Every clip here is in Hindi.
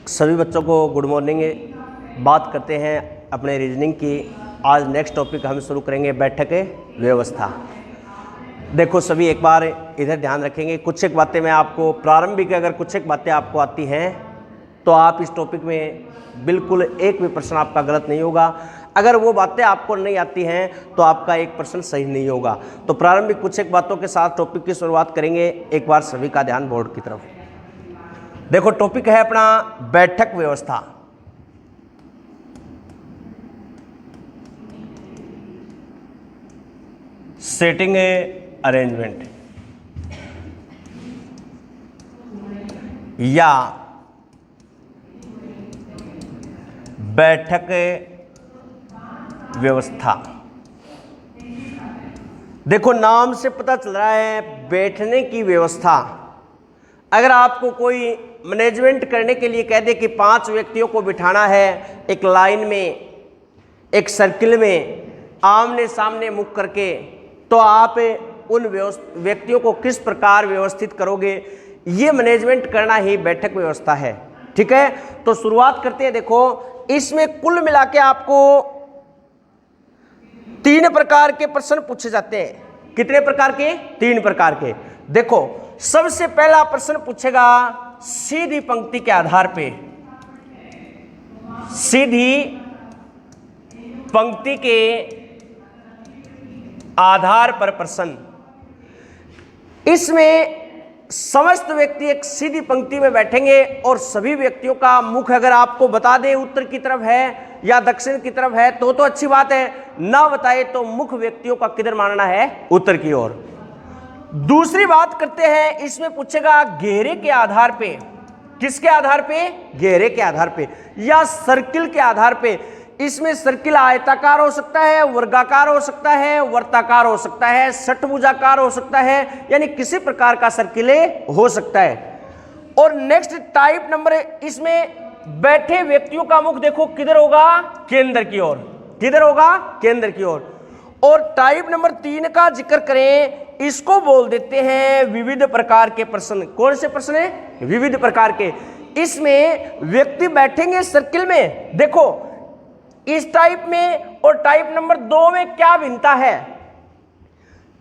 सभी बच्चों को गुड मॉर्निंग। बात करते हैं अपने रीजनिंग की। आज नेक्स्ट टॉपिक हम शुरू करेंगे बैठक व्यवस्था। देखो सभी एक बार इधर ध्यान रखेंगे। कुछ एक बातें मैं आपको प्रारंभिक, अगर कुछ एक बातें आपको आती हैं तो आप इस टॉपिक में बिल्कुल एक भी प्रश्न आपका गलत नहीं होगा। अगर वो बातें आपको नहीं आती हैं तो आपका एक प्रश्न सही नहीं होगा। तो प्रारंभिक कुछ एक बातों के साथ टॉपिक की शुरुआत करेंगे। एक बार सभी का ध्यान बोर्ड की तरफ। देखो टॉपिक है अपना बैठक व्यवस्था। सेटिंग अरेंजमेंट या बैठक व्यवस्था। देखो नाम से पता चल रहा है बैठने की व्यवस्था। अगर आपको कोई मैनेजमेंट करने के लिए कह दे कि 5 व्यक्तियों को बिठाना है एक लाइन में, एक सर्किल में, आमने सामने मुख करके, तो आप उन व्यक्तियों को किस प्रकार व्यवस्थित करोगे, ये मैनेजमेंट करना ही बैठक व्यवस्था है। ठीक है, तो शुरुआत करते हैं। देखो इसमें कुल मिला के आपको 3 प्रकार के प्रश्न पूछे जाते हैं। कितने प्रकार के? 3 प्रकार के। देखो सबसे पहला प्रश्न पूछेगा सीधी पंक्ति के आधार पे। सीधी पंक्ति के आधार पर प्रश्न। इसमें समस्त व्यक्ति एक सीधी पंक्ति में बैठेंगे और सभी व्यक्तियों का मुख अगर आपको बता दे उत्तर की तरफ है या दक्षिण की तरफ है तो अच्छी बात है, ना बताए तो मुख व्यक्तियों का किधर मानना है? उत्तर की ओर। दूसरी बात करते हैं, इसमें पूछेगा घेरे के आधार पे। किसके आधार पे? घेरे के आधार पे या सर्किल के आधार पे। इसमें सर्किल आयताकार हो सकता है, वर्गाकार हो सकता है, वर्ताकार हो सकता है, षट्भुजाकार हो सकता है, यानी किसी प्रकार का सर्किल हो सकता है। और नेक्स्ट टाइप नंबर, इसमें बैठे व्यक्तियों का मुख देखो किधर होगा? केंद्र की ओर। किधर होगा? केंद्र की ओर। और टाइप नंबर 3 का जिक्र करें, इसको बोल देते हैं विविध प्रकार के प्रश्न। कौन से प्रश्न है? विविध प्रकार के। इसमें व्यक्ति बैठेंगे सर्किल में। देखो इस टाइप में और टाइप नंबर 2 में क्या भिन्नता है?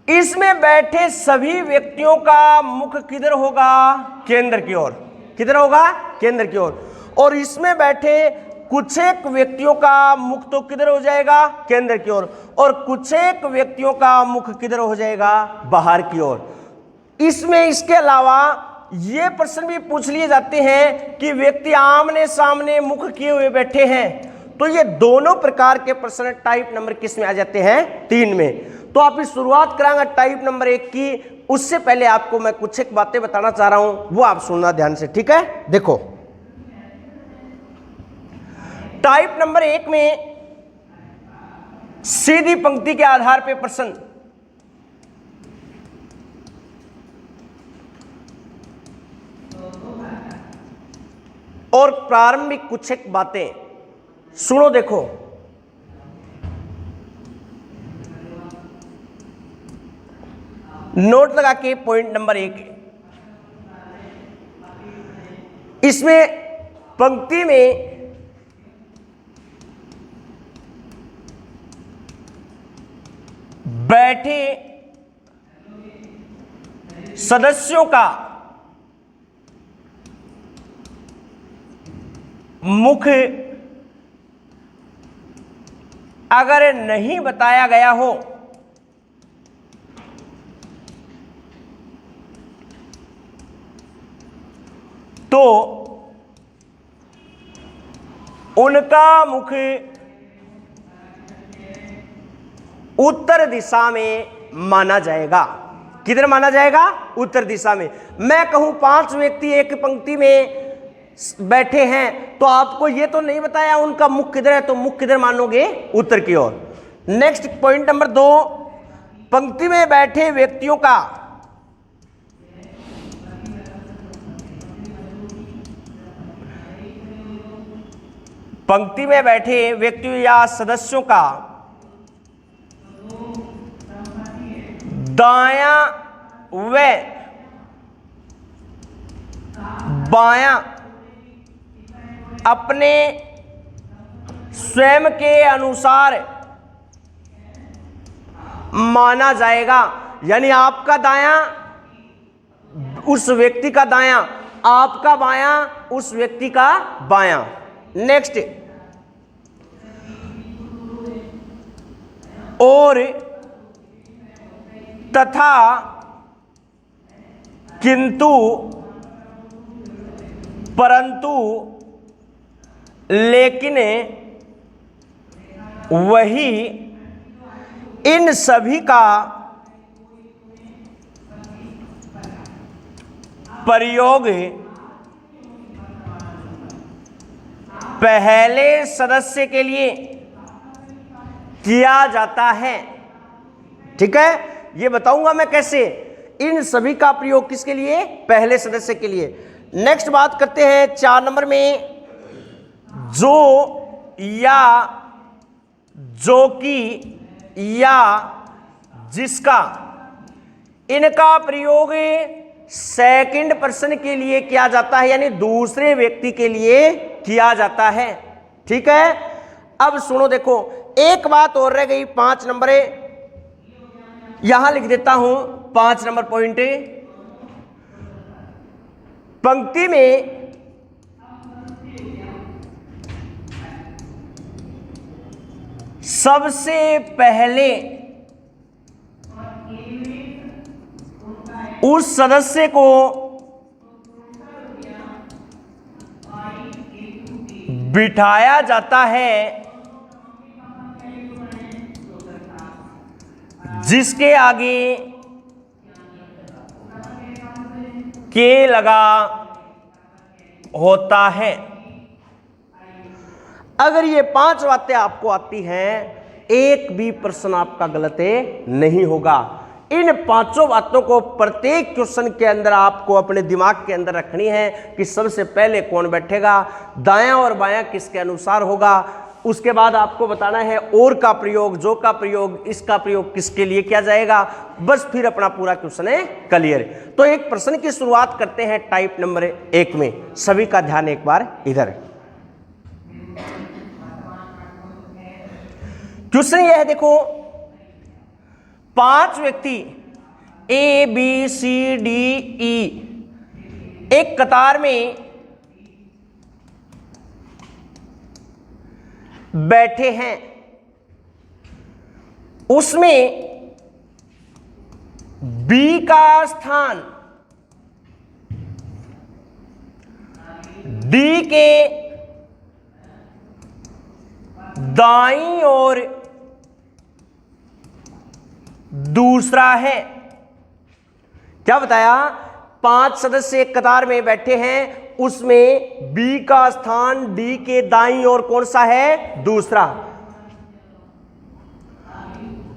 इसमें बैठे सभी व्यक्तियों का मुख किधर होगा? केंद्र की ओर। किधर होगा? केंद्र की ओर। और इसमें बैठे कुछ एक व्यक्तियों का मुख तो किधर हो जाएगा? केंद्र की ओर। और कुछ एक व्यक्तियों का मुख किधर हो जाएगा? बाहर की ओर। इसमें इसके अलावा ये प्रश्न भी पूछ लिए जाते हैं कि व्यक्ति आमने सामने मुख किए हुए बैठे हैं, तो ये दोनों प्रकार के प्रश्न टाइप नंबर किस में आ जाते हैं? 3 में। तो आप इस शुरुआत करांगा टाइप नंबर 1 की। उससे पहले आपको मैं कुछ एक बातें बताना चाह रहा हूं, वो आप सुनना ध्यान से। ठीक है, देखो टाइप नंबर 1 में सीधी पंक्ति के आधार पर प्रश्न। और प्रारंभिक कुछ एक बातें सुनो। देखो नोट लगा के पॉइंट नंबर 1, इसमें पंक्ति में बैठे सदस्यों का मुख अगर नहीं बताया गया हो तो उनका मुख उत्तर दिशा में माना जाएगा। किधर माना जाएगा? उत्तर दिशा में। मैं कहूं 5 व्यक्ति एक पंक्ति में बैठे हैं तो आपको ये तो नहीं बताया उनका मुख किधर है, तो मुख किधर मानोगे? उत्तर की ओर। नेक्स्ट पॉइंट नंबर 2, पंक्ति में बैठे व्यक्तियों का पंक्ति में बैठे व्यक्तियों या सदस्यों का दायां व बायां अपने स्वयं के अनुसार माना जाएगा। यानी आपका दायां उस व्यक्ति का दायां, आपका बायां उस व्यक्ति का बायां। नेक्स्ट, और तथा किंतु परंतु लेकिन वही इन सभी का प्रयोग पहले सदस्य के लिए किया जाता है। ठीक है, ये बताऊंगा मैं कैसे। इन सभी का प्रयोग किसके लिए? पहले सदस्य के लिए। नेक्स्ट बात करते हैं 4 नंबर में, जो या जो कि या जिसका, इनका प्रयोग सेकंड पर्सन के लिए किया जाता है, यानी दूसरे व्यक्ति के लिए किया जाता है। ठीक है, अब सुनो, देखो एक बात और रह गई, 5 नंबर यहां लिख देता हूं। 5 नंबर पॉइंट, पंक्ति में सबसे पहले उस सदस्य को बिठाया जाता है जिसके आगे के लगा होता है। अगर ये 5 बातें आपको आती हैं, एक भी प्रश्न आपका गलत नहीं होगा। इन 5 बातों को प्रत्येक क्वेश्चन के अंदर आपको अपने दिमाग के अंदर रखनी है कि सबसे पहले कौन बैठेगा, दायां और बायां किसके अनुसार होगा। उसके बाद आपको बताना है और का प्रयोग, जो का प्रयोग, इसका प्रयोग किसके लिए किया जाएगा। बस फिर अपना पूरा क्वेश्चन है क्लियर। तो एक प्रश्न की शुरुआत करते हैं टाइप नंबर 1 में। सभी का ध्यान एक बार इधर। क्वेश्चन यह है, देखो 5 व्यक्ति ए बी सी डी ई एक कतार में बैठे हैं। उसमें बी का स्थान डी के दाईं ओर दूसरा है। क्या बताया? 5 सदस्य एक कतार में बैठे हैं, उसमें बी का स्थान डी के दाईं ओर कौन सा है? दूसरा।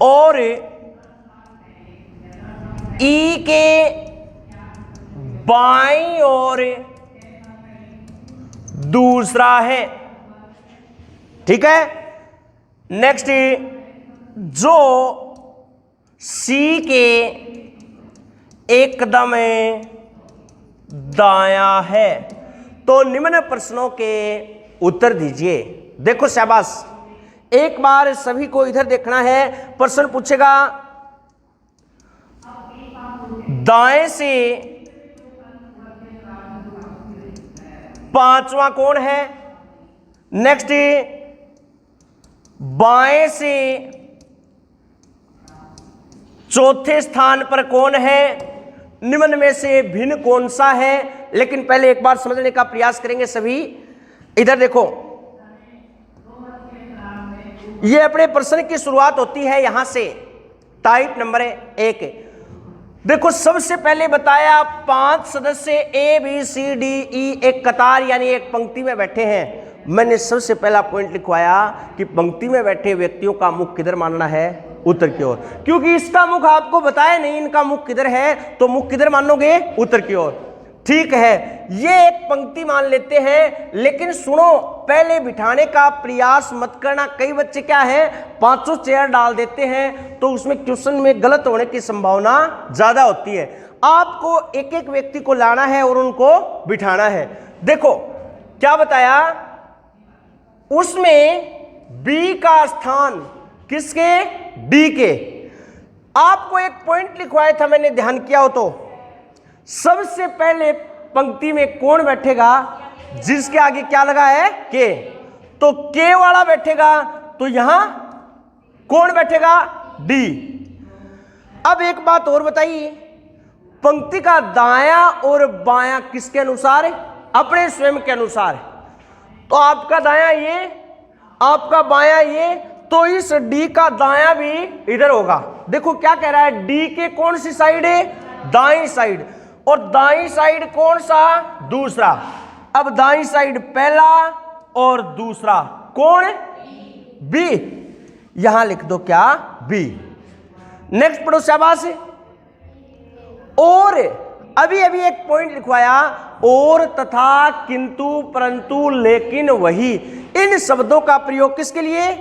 और ई के बाईं ओर दूसरा है। ठीक है, नेक्स्ट, जो सी के एकदम दायां है। तो निम्न प्रश्नों के उत्तर दीजिए। देखो शाबाश, एक बार सभी को इधर देखना है। प्रश्न पूछेगा दाएं से 5वां कौन है? नेक्स्ट, बाएं से चौथे स्थान पर कौन है? निम्न में से भिन्न कौन सा है? लेकिन पहले एक बार समझने का प्रयास करेंगे सभी। इधर देखो, ये अपने प्रश्न की शुरुआत होती है यहां से, टाइप नंबर 1। देखो सबसे पहले बताया 5 सदस्य ए बी सी डी ई एक कतार यानी एक पंक्ति में बैठे हैं। मैंने सबसे पहला पॉइंट लिखवाया कि पंक्ति में बैठे व्यक्तियों का मुख किधर मानना है? उत्तर की ओर, क्योंकि इसका मुख आपको बताया नहीं इनका मुख किधर है, तो मुख किधर मानोगे? उत्तर की ओर। ठीक है, ये एक पंक्ति मान लेते हैं, लेकिन सुनो, पहले बिठाने का प्रयास मत करना। कई बच्चे क्या है, 500 चेयर डाल देते हैं, तो उसमें क्वेश्चन में गलत होने की संभावना ज्यादा होती है। आपको एक एक व्यक्ति को लाना है और उनको बिठाना है। देखो क्या बताया, उसमें बी का स्थान किसके, डी के। आपको एक पॉइंट लिखवाया था मैंने, ध्यान किया हो तो, सबसे पहले पंक्ति में कौन बैठेगा जिसके आगे क्या लगा है, के, तो के वाला बैठेगा, तो यहां कौन बैठेगा, डी। अब एक बात और बताइए, पंक्ति का दायां और बायां किसके अनुसार है, अपने स्वयं के अनुसार है। तो आपका दायां ये, आपका बायां ये, तो इस डी का दायां भी इधर होगा। देखो क्या कह रहा है, डी के कौन सी साइड है, दाईं साइड, और दाईं साइड कौन सा, दूसरा। अब दाईं साइड पहला और दूसरा कौन, बी, यहां लिख दो क्या, बी। नेक्स्ट पढ़ो, शाबाश। और अभी अभी एक पॉइंट लिखवाया, और, तथा, किंतु, परंतु, लेकिन, वही, इन शब्दों का प्रयोग किसके लिए,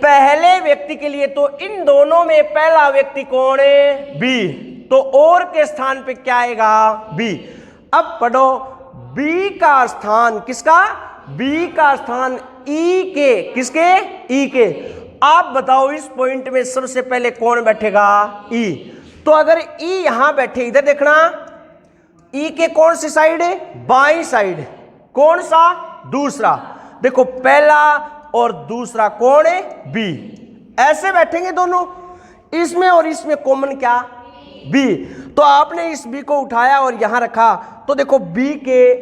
पहले व्यक्ति के लिए। तो इन दोनों में पहला व्यक्ति कौन है, बी, तो और के स्थान पे क्या आएगा, बी। अब पढ़ो, बी का स्थान किसका, बी का स्थान ई के, किसके, ई के। आप बताओ इस पॉइंट में सबसे पहले कौन बैठेगा, ई। तो अगर ई यहां बैठे, इधर देखना, ई के कौन सी साइड है, बाईं साइड, कौन सा, दूसरा। देखो पहला और दूसरा कौन है, बी, ऐसे बैठेंगे दोनों, इसमें और इसमें कॉमन क्या, बी। तो आपने इस बी को उठाया और यहां रखा, तो देखो बी के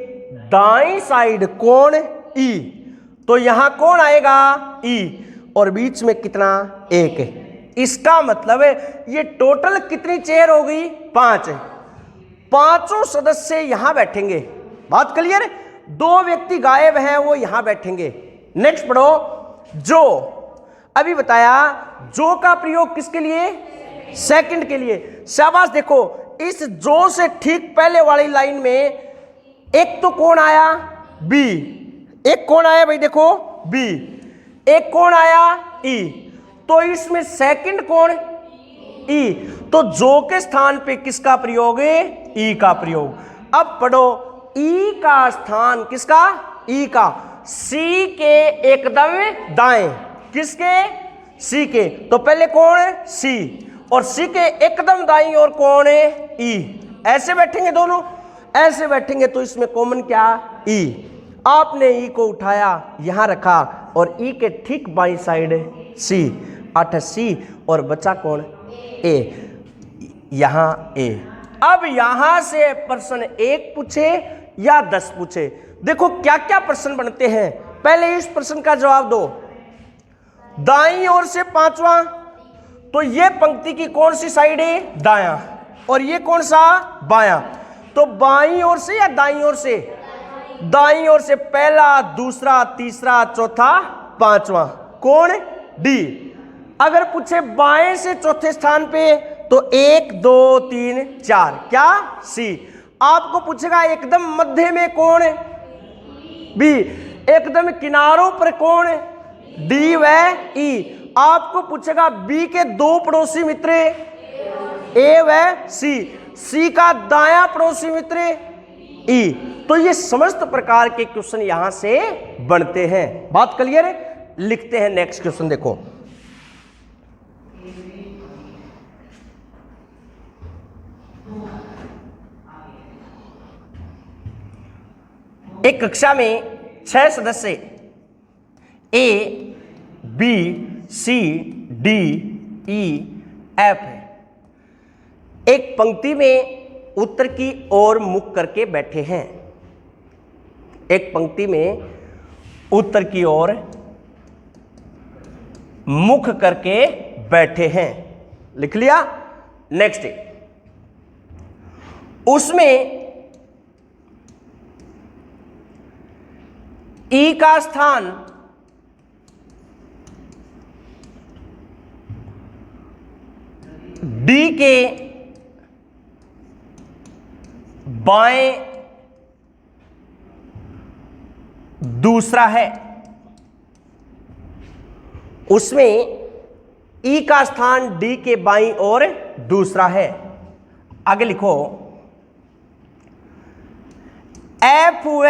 दाईं साइड कौन, ई, तो यहां कौन आएगा, ई, और बीच में कितना, एक है। इसका मतलब है ये टोटल कितनी चेयर हो गई, 5 है। पांचों सदस्य यहां बैठेंगे, बात क्लियर है। 2 व्यक्ति गायब हैं, वो यहां बैठेंगे। नेक्स्ट पढ़ो, जो, अभी बताया जो का प्रयोग किसके लिए, सेकंड के लिए। शाबाश। देखो इस जो से ठीक पहले वाली लाइन में एक तो कौन आया, बी, एक कौन आया भाई, देखो बी, एक कौन आया, ई, तो इसमें सेकंड कौन, ई, तो जो के स्थान पे किसका प्रयोग है, ई का प्रयोग। अब पढ़ो, ई का स्थान किसका, ई का, सी के एकदम दाएं, किसके, सी के, तो पहले कौन है, सी, और सी के एकदम दाईं और कौन है, ई। ऐसे बैठेंगे दोनों, ऐसे बैठेंगे, तो इसमें कॉमन क्या, ई। आपने ई को उठाया यहां रखा, और ई के ठीक बाईं साइड सी, 8 सी, और बचा कौन, ए, यहां ए। अब यहां से प्रश्न 1 पूछे या 10 पूछे, देखो क्या क्या प्रश्न बनते हैं। पहले इस प्रश्न का जवाब दो, दाईं ओर से 5वां, तो ये पंक्ति की कौन सी साइड है, दायां, और ये कौन सा, बायां। तो बाईं ओर से या दाईं ओर से, दाईं ओर से पहला, दूसरा, तीसरा, चौथा, 5वां, कौन, डी। अगर पूछे बाएं से चौथे स्थान पे, तो 1 2 3 4, क्या, सी। आपको पूछेगा एकदम मध्य में कौन, बी, एकदम किनारों पर कौन, डी व ई। आपको पूछेगा बी के 2 पड़ोसी मित्र, ए व सी का दायां पड़ोसी मित्र, ई। तो ये समस्त प्रकार के क्वेश्चन यहां से बनते हैं। बात क्लियर है। लिखते हैं नेक्स्ट क्वेश्चन, देखो एक कक्षा में 6 सदस्य A, B, C, D, E, F है। एक पंक्ति में उत्तर की ओर मुख करके बैठे हैं। एक पंक्ति में उत्तर की ओर मुख करके बैठे हैं, लिख लिया। नेक्स्ट, उसमें ई का स्थान डी के बाएं दूसरा है। उसमें ई का स्थान डी के बाईं ओर दूसरा है। आगे लिखो, एफ व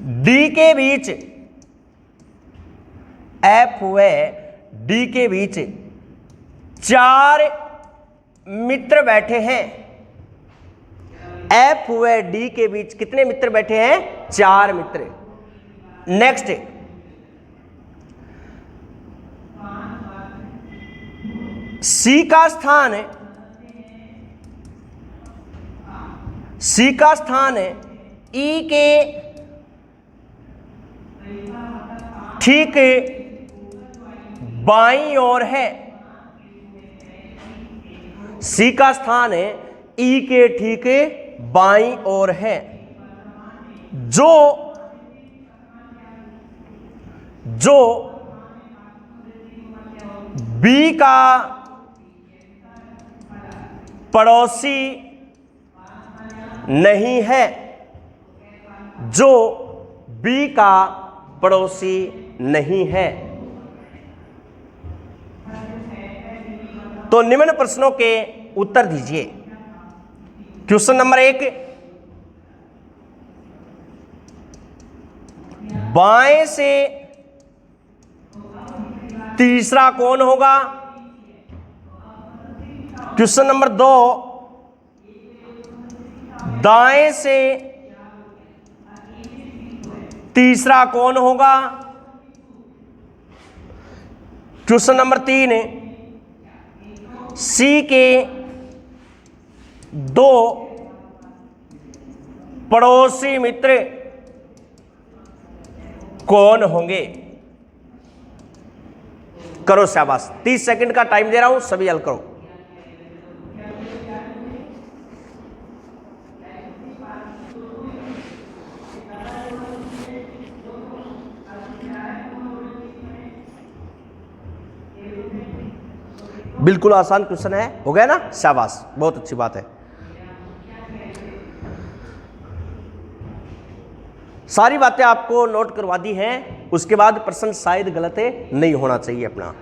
डी के बीच, एफ व डी के बीच 4 मित्र बैठे हैं। एफ व डी के बीच कितने मित्र बैठे हैं? 4 मित्र। नेक्स्ट, सी का स्थान ई के ठीक बाईं ओर है। सी का स्थान ई के ठीक बाईं ओर है। जो बी का पड़ोसी नहीं है, जो बी का पड़ोसी नहीं है। तो निम्न प्रश्नों के उत्तर दीजिए। क्वेश्चन नंबर 1, बाएं से तीसरा कौन होगा? क्वेश्चन नंबर 2, दाएं से तीसरा कौन होगा? क्वेश्चन नंबर 3, सी के 2 पड़ोसी मित्र कौन होंगे? करो शाबाश। 30 सेकंड का टाइम दे रहा हूं, सभी हल करो। बिल्कुल आसान क्वेश्चन है, हो गया ना? शाबाश, बहुत अच्छी बात है। सारी बातें आपको नोट करवा दी हैं, उसके बाद प्रश्न शायद गलत नहीं होना चाहिए अपना।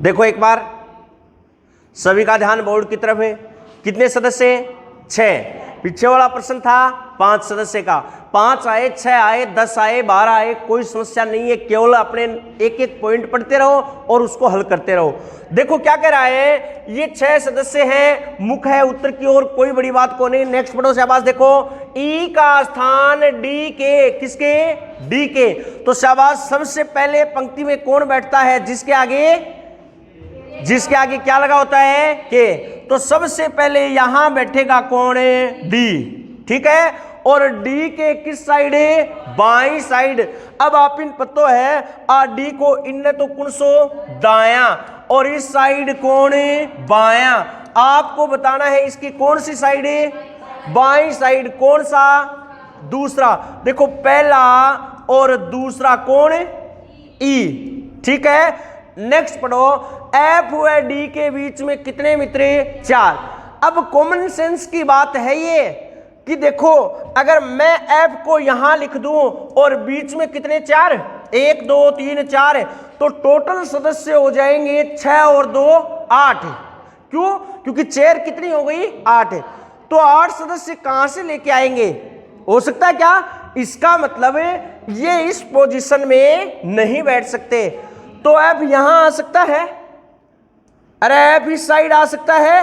देखो एक बार, सभी का ध्यान बोर्ड की तरफ है। कितने सदस्य? 6। पीछे वाला प्रश्न था 5 सदस्य का। 5 आए, 6 आए, 10 आए, 12 आए, कोई समस्या नहीं है। केवल अपने एक एक पॉइंट पढ़ते रहो और उसको हल करते रहो। देखो क्या कह रहा है, ये 6 सदस्य हैं, मुख है उत्तर की ओर, कोई बड़ी बात को नहीं। नेक्स्ट पढ़ो शाबाश। देखो ई का स्थान डी के, किसके? डी के। तो शाबाश, सबसे पहले पंक्ति में कौन बैठता है? जिसके आगे क्या लगा होता है? के। तो सबसे पहले यहां बैठेगा कौन? डी। ठीक है। और डी के किस साइड है? बाईं साइड। अब आप इन पतो है डी को इनने तो कौन सो दाया और इस साइड कौन है? बाया। आपको बताना है इसकी कौन सी साइड है? बाईं साइड। कौन सा? दूसरा। देखो पहला और दूसरा कौन? ई। ठीक है। नेक्स्ट पढ़ो, एफ व डी के बीच में कितने मित्र? 4। अब कॉमन सेंस की बात है ये कि देखो अगर मैं एफ को यहां लिख दूं और बीच में कितने? 4, 1 2 3 4, तो टोटल सदस्य हो जाएंगे 6 और 2 8। क्यों? क्योंकि चेयर कितनी हो गई? 8। तो 8 सदस्य कहां से लेके आएंगे? हो सकता है क्या? इसका मतलब ये इस पोजीशन में नहीं बैठ सकते, तो एफ यहां आ सकता है। अरे एफ इस साइड आ सकता है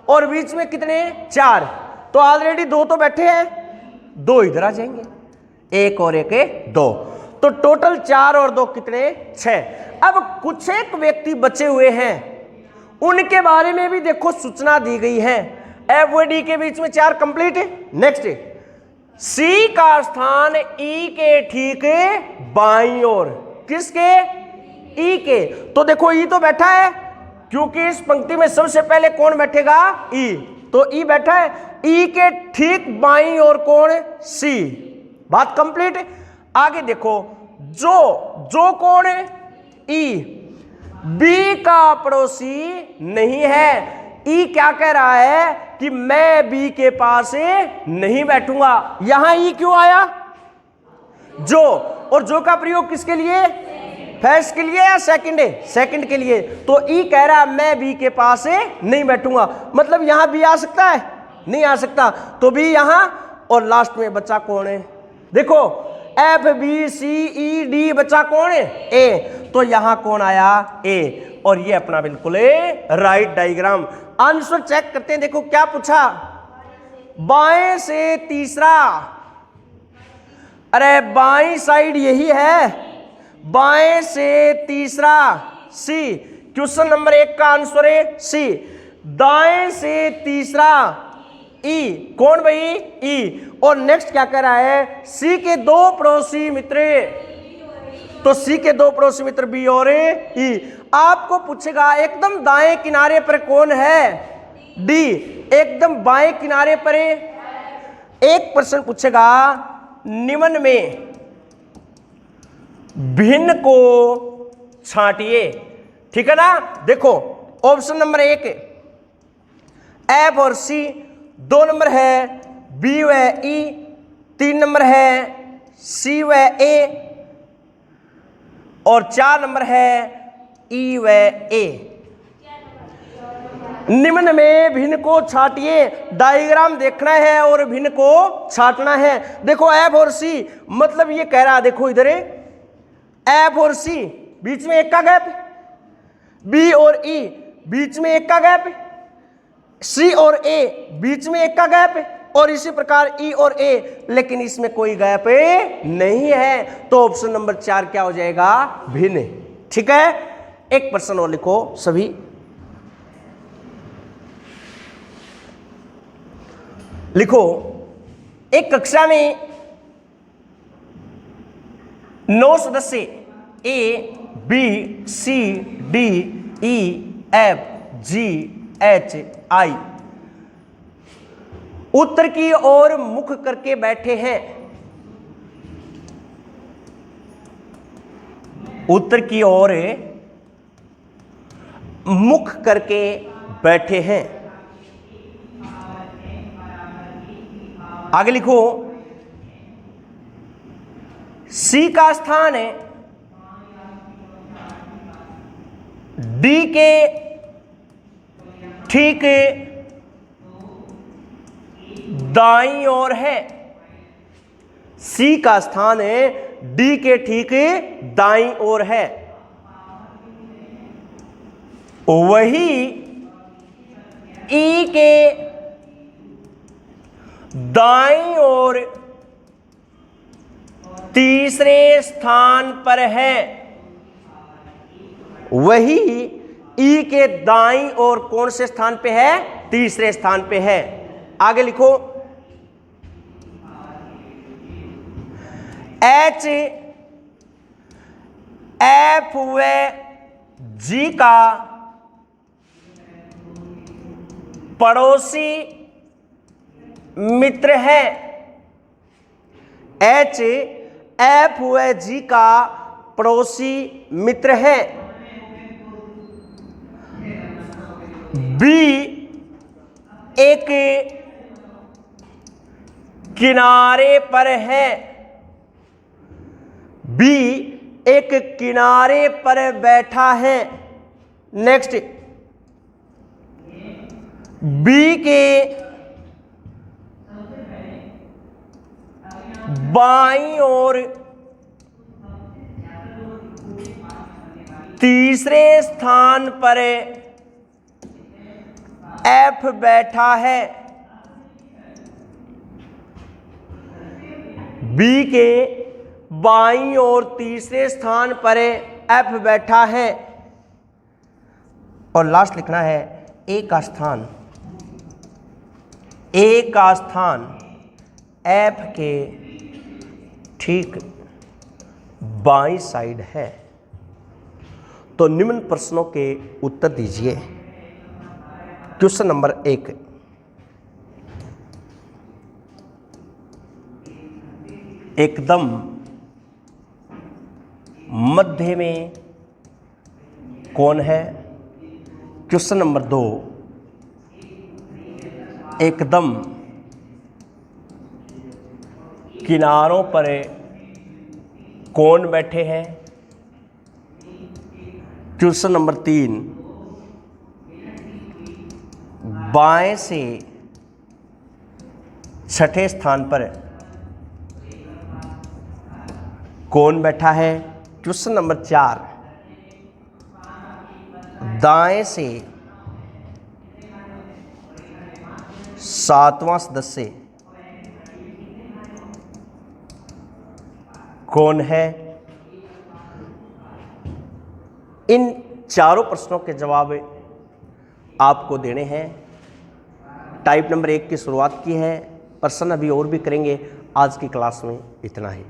और बीच में कितने? 4। तो ऑलरेडी 2 तो बैठे हैं, 2 इधर आ जाएंगे, 1 और 1 2। तो टोटल 4 और 2 कितने? 6। अब कुछ एक व्यक्ति बचे हुए हैं, उनके बारे में भी देखो सूचना दी गई है। एफ व डी के बीच में 4 कंप्लीट है। नेक्स्ट, सी का स्थान ई के ठीक बाईं ओर। किसके? ई के। तो देखो ई तो बैठा है, क्योंकि इस पंक्ति में सबसे पहले कौन बैठेगा? ई। तो ई बैठा है। ई के ठीक बाईं ओर कौन? सी। बात कंप्लीट। आगे देखो, जो कौन है? ई। बी का पड़ोसी नहीं है। ई क्या कह रहा है कि मैं बी के पास नहीं बैठूंगा। यहां ई क्यों आया? जो। और जो का प्रयोग किसके लिए? फर्स्ट के लिए या सेकंड है? सेकंड के लिए। तो ई कह रहा है मैं बी के पास नहीं बैठूंगा, मतलब यहां बी आ सकता है? नहीं आ सकता, तो बी यहां, और लास्ट में बच्चा कौन है? देखो F B C E D, बच्चा कौन है? ए। तो यहां कौन आया? ए। और ये अपना बिल्कुल राइट डायग्राम। आंसर चेक करते हैं। देखो क्या पूछा, बाएं से तीसरा। अरे बाईं साइड यही है, बाएं से तीसरा सी। क्वेश्चन नंबर 1 का आंसर है सी। दाएं से तीसरा ई, कौन भाई? ई। और नेक्स्ट क्या कर रहा है? सी के 2 पड़ोसी मित्र, तो सी के 2 पड़ोसी मित्र बी और ई। आपको पूछेगा एकदम दाएं किनारे पर कौन है? डी। एकदम बाएं किनारे पर एक प्रश्न पूछेगा, निम्न में भिन्न को छांटिए। ठीक है ना? देखो ऑप्शन नंबर 1 एफ और सी, 2 नंबर है बी व ई, 3 नंबर है सी व ए, और 4 नंबर है ई व ए। निम्न में भिन्न को छांटिए। डायग्राम देखना है और भिन्न को छांटना है। देखो एफ और सी, मतलब ये कह रहा है, देखो इधर एफ और सी बीच में एक का गैप, बी और ई बीच में एक का गैप, सी और ए बीच में एक का गैप, और इसी प्रकार ई और ए, लेकिन इसमें कोई गैप नहीं है। तो ऑप्शन नंबर 4 क्या हो जाएगा? भिन्न। ठीक है, एक प्रश्न और लिखो सभी। लिखो, एक कक्षा में 9 सदस्य A B C D E F G H I उत्तर की ओर मुख करके बैठे हैं। उत्तर की ओर मुख करके बैठे हैं। आगे लिखो, सी का स्थान है डी के ठीक दाईं ओर है। सी का स्थान है डी के ठीक दाईं ओर है। वही ई के दाईं ओर तीसरे स्थान पर है। वही ई के दाईं ओर कौन से स्थान पे है? तीसरे स्थान पे है। आगे लिखो, एच एफ व जी का पड़ोसी मित्र है। एच एफ व जी का पड़ोसी मित्र है। बी एक किनारे पर है। बी एक किनारे पर बैठा है। नेक्स्ट, बी के बाईं ओर तीसरे स्थान पर एफ बैठा है। बी के बाईं ओर तीसरे स्थान पर एफ बैठा है। और लास्ट लिखना है, ए का स्थान, ए का स्थान एफ के ठीक बाईं साइड है। तो निम्न प्रश्नों के उत्तर दीजिए। क्वेश्चन नंबर 1, एकदम मध्य में कौन है? क्वेश्चन नंबर 2, एकदम किनारों पर कौन बैठे हैं? क्वेश्चन नंबर 3, बाएं से छठे स्थान पर कौन बैठा है? क्वेश्चन नंबर 4, दाएं से 7वां सदस्य कौन है? इन चारों प्रश्नों के जवाब आपको देने हैं। टाइप नंबर 1 की शुरुआत की है, प्रश्न अभी और भी करेंगे। आज की क्लास में इतना ही।